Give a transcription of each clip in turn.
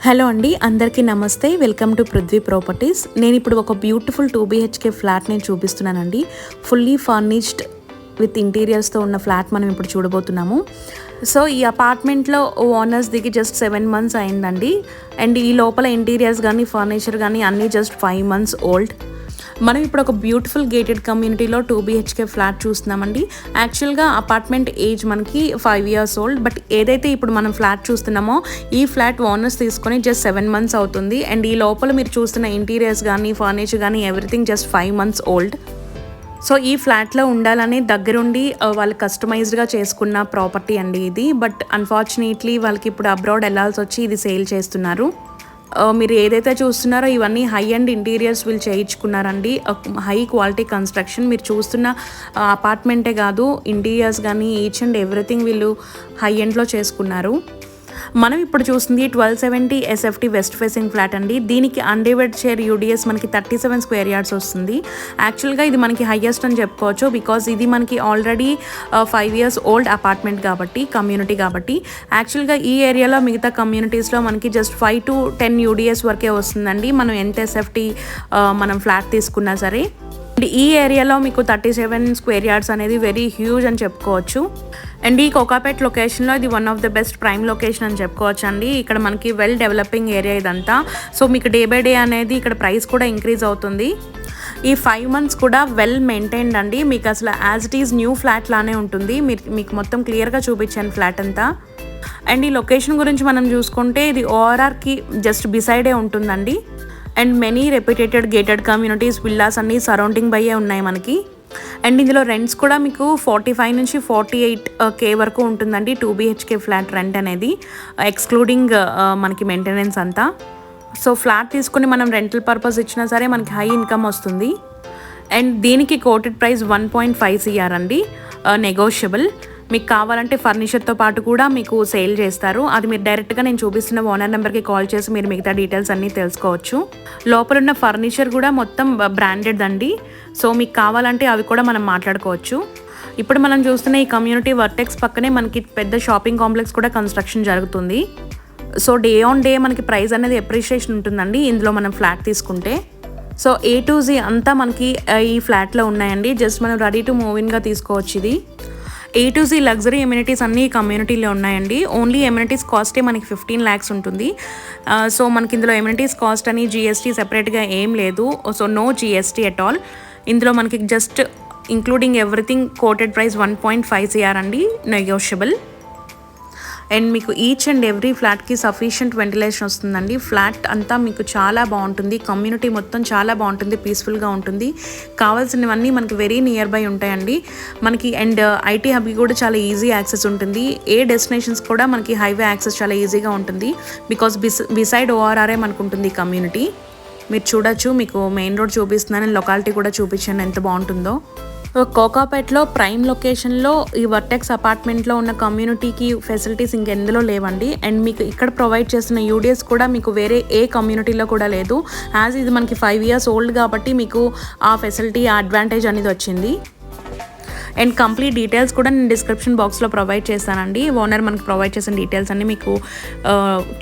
Hello అండి, అందరికీ నమస్తే. Welcome to Prithvi properties. నేను ఇప్పుడు ఒక బ్యూటిఫుల్ 2 BHK ఫ్లాట్ నేను చూపిస్తున్నానండి. ఫుల్లీ ఫర్నిష్డ్ విత్ ఇంటీరియర్స్తో ఉన్న ఫ్లాట్ మనం ఇప్పుడు చూడబోతున్నాము. సో ఈ అపార్ట్మెంట్లో ఓనర్స్ దిగి జస్ట్ 7 months అయిందండి. అండ్ ఈ లోపల ఇంటీరియర్స్ కానీ ఫర్నిచర్ కానీ అన్నీ జస్ట్ 5 months ఓల్డ్. మనం ఇప్పుడు ఒక బ్యూటిఫుల్ గేటెడ్ కమ్యూనిటీలో 2 BHK ఫ్లాట్ చూస్తున్నామండి. యాక్చువల్గా అపార్ట్మెంట్ ఏజ్ మనకి 5 years ఓల్డ్. బట్ ఏదైతే ఇప్పుడు మనం ఫ్లాట్ చూస్తున్నామో ఈ ఫ్లాట్ ఓనర్స్ తీసుకొని జస్ట్ 7 months అవుతుంది. అండ్ ఈ లోపల మీరు చూస్తున్న ఇంటీరియర్స్ కానీ ఫర్నిచర్ కానీ everything just 5 months old. So ఈ ఫ్లాట్లో ఉండాలని దగ్గరుండి వాళ్ళు కస్టమైజ్డ్గా చేసుకున్న ప్రాపర్టీ అండి ఇది. బట్ అన్ఫార్చునేట్లీ వాళ్ళకి ఇప్పుడు అబ్రాడ్ వెళ్ళాల్సి వచ్చి ఇది సేల్ చేస్తున్నారు. మీరు ఏదైతే చూస్తున్నారో ఇవన్నీ హై అండ్ ఇంటీరియర్స్ వీళ్ళు చేయించుకున్నారండి. High quality construction. మీరు చూస్తున్న అపార్ట్మెంటే కాదు, ఇంటీరియర్స్ కానీ ఈచ్ అండ్ ఎవ్రీథింగ్ వీళ్ళు హై ఎండ్లో చేసుకున్నారు. మనం ఇప్పుడు చూస్తుంది 1270 SFT వెస్ట్ ఫేసింగ్ ఫ్లాట్ అండి. దీనికి అన్డివైడ్ షేర్ UDS మనకి 37 square yards వస్తుంది. యాక్చువల్గా ఇది మనకి హైయెస్ట్ అని చెప్పుకోవచ్చు. బికాజ్ ఇది మనకి ఆల్రెడీ 5 years ఓల్డ్ అపార్ట్మెంట్ కాబట్టి, కమ్యూనిటీ కాబట్టి. యాక్చువల్గా ఈ ఏరియాలో మిగతా కమ్యూనిటీస్లో మనకి జస్ట్ 5 to 10 UDS వరకే వస్తుందండి, మనం ఎంత SFT మనం ఫ్లాట్ తీసుకున్నా సరే. అండ్ ఈ ఏరియాలో మీకు 37 square yards అనేది వెరీ హ్యూజ్ అని చెప్పుకోవచ్చు. అండ్ ఈ కోకాపేట్ లొకేషన్లో ఇది one of the best prime location అని చెప్పుకోవచ్చు అండి. ఇక్కడ మనకి వెల్ డెవలపింగ్ ఏరియా ఇదంతా. సో మీకు డే బై డే అనేది ఇక్కడ ప్రైస్ కూడా ఇంక్రీజ్ అవుతుంది. ఈ 5 months కూడా వెల్ మెయింటైన్డ్ అండి. మీకు అసలు as it is new flat లానే ఉంటుంది. మీకు మొత్తం క్లియర్గా చూపించాను ఫ్లాట్ అంతా. అండ్ ఈ లొకేషన్ గురించి మనం చూసుకుంటే ఇది ORRకి జస్ట్ బిసైడే ఉంటుందండి. And many reputed gated communities villas అన్నీ సరౌండింగ్ బయ్యే ఉన్నాయి మనకి. అండ్ ఇందులో రెంట్స్ కూడా మీకు 45 నుంచి 48K వరకు ఉంటుందండి 2 BHK ఫ్లాట్ రెంట్ అనేది, ఎక్స్క్లూడింగ్ మనకి మెయింటెనెన్స్ అంతా. సో ఫ్లాట్ తీసుకుని మనం రెంటల్ పర్పస్ ఇచ్చినా సరే మనకి హై ఇన్కమ్ వస్తుంది. అండ్ దీనికి కోటెడ్ ప్రైస్ 1.5 CR అండి, నెగోషియబుల్. మీకు కావాలంటే ఫర్నిచర్తో పాటు కూడా మీకు సేల్ చేస్తారు. అది మీరు డైరెక్ట్గా నేను చూపిస్తున్న ఓనర్ నెంబర్కి కాల్ చేసి మీరు మిగతా డీటెయిల్స్ అన్నీ తెలుసుకోవచ్చు. లోపల ఉన్న ఫర్నిచర్ కూడా మొత్తం బ్రాండెడ్ అండి. సో మీకు కావాలంటే అవి కూడా మనం మాట్లాడుకోవచ్చు. ఇప్పుడు మనం చూస్తున్న ఈ కమ్యూనిటీ వర్టెక్స్ పక్కనే మనకి పెద్ద షాపింగ్ కాంప్లెక్స్ కూడా కన్స్ట్రక్షన్ జరుగుతుంది. సో డే ఆన్ డే మనకి ప్రైస్ అనేది అప్రిషియేషన్ ఉంటుందండి ఇందులో మనం ఫ్లాట్ తీసుకుంటే. సో A to Z అంతా మనకి ఈ ఫ్లాట్లో ఉన్నాయండి. జస్ట్ మనం రెడీ టు మూవ్ ఇన్గా తీసుకోవచ్చు. ఇది A to Z luxury amenities అన్నీ కమ్యూనిటీలో ఉన్నాయండి. ఓన్లీ ఎమ్యూనిటీస్ కాస్టే మనకి 15 lakhs ఉంటుంది. సో మనకి ఇందులో ఎమ్యూనిటీస్ కాస్ట్ అని GST సెపరేట్గా ఏం లేదు. So no GST at all. ఇందులో మనకి just including everything quoted price 1.5 CR అండి, నెగోషియబుల్. అండ్ మీకు ఈచ్ అండ్ ఎవ్రీ ఫ్లాట్కి సఫిషియంట్ వెంటిలేషన్ వస్తుందండి. ఫ్లాట్ అంతా మీకు చాలా బాగుంటుంది. కమ్యూనిటీ మొత్తం చాలా బాగుంటుంది, పీస్ఫుల్గా ఉంటుంది. కావాల్సినవన్నీ మనకి వెరీ నియర్ బై ఉంటాయండి మనకి. అండ్ IT హబ్కి కూడా చాలా ఈజీ యాక్సెస్ ఉంటుంది. ఏ డెస్టినేషన్స్ కూడా మనకి హైవే యాక్సెస్ చాలా ఈజీగా ఉంటుంది. బికాస్ బిసైడ్ ORRే మనకు ఉంటుంది కమ్యూనిటీ. మీరు చూడొచ్చు, మీకు మెయిన్ రోడ్ చూపిస్తున్నాను, లొకాలిటీ కూడా చూపించాను ఎంత బాగుంటుందో. కోకాపేట్లో ప్రైమ్ లొకేషన్లో ఈ వర్టెక్స్ అపార్ట్మెంట్లో ఉన్న కమ్యూనిటీకి ఫెసిలిటీస్ ఇంకెందులో లేవండి. అండ్ మీకు ఇక్కడ ప్రొవైడ్ చేస్తున్న UDS కూడా మీకు వేరే ఏ కమ్యూనిటీలో కూడా లేదు. యాజ్ ఇది మనకి 5 years ఓల్డ్ కాబట్టి మీకు ఆ ఫెసిలిటీ, ఆ అడ్వాంటేజ్ అనేది వచ్చింది. అండ్ కంప్లీట్ డీటెయిల్స్ కూడా నేను డిస్క్రిప్షన్ బాక్స్లో ప్రొవైడ్ చేస్తానండి. ఓనర్ మనకి ప్రొవైడ్ చేసిన డీటెయిల్స్ అన్నీ మీకు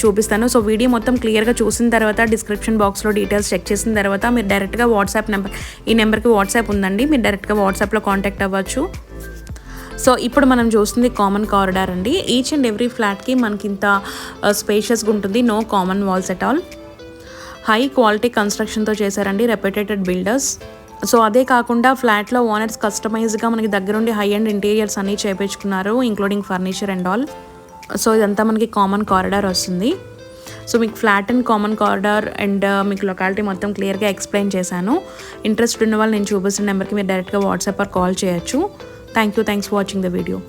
చూపిస్తాను. సో వీడియో మొత్తం క్లియర్గా చూసిన తర్వాత డిస్క్రిప్షన్ బాక్స్లో డీటెయిల్స్ చెక్ చేసిన తర్వాత మీరు డైరెక్ట్గా వాట్సాప్ నెంబర్, ఈ నెంబర్కి వాట్సాప్ ఉందండి, మీరు డైరెక్ట్గా వాట్సాప్లో కాంటాక్ట్ అవ్వచ్చు. సో ఇప్పుడు మనం చూస్తుంది కామన్ కారిడార్ అండి. ఈచ్ అండ్ ఎవ్రీ ఫ్లాట్కి మనకి ఇంత స్పేషియస్గా ఉంటుంది, no common walls at all. High quality కన్స్ట్రక్షన్తో చేశారండి, రెప్యూటెడ్ బిల్డర్స్. సో అదే కాకుండా ఫ్లాట్లో ఓనర్స్ కస్టమైజ్గా మనకి దగ్గరుండి హై అండ్ ఇంటీరియర్స్ అన్నీ చేయించుకున్నారు, including furniture and all. So ఇదంతా మనకి కామన్ కారిడార్ వస్తుంది. సో మీకు flat and common corridor and మీకు లొకాలిటీ మొత్తం క్లియర్గా ఎక్స్ప్లెయిన్ చేశాను. ఇంట్రెస్ట్ ఉన్న వాళ్ళు నేను చూపిస్తున్న నెంబర్కి మీరు డైరెక్ట్గా వాట్సాప్ ఆర్ కాల్ చేయొచ్చు. Thanks for watching the video.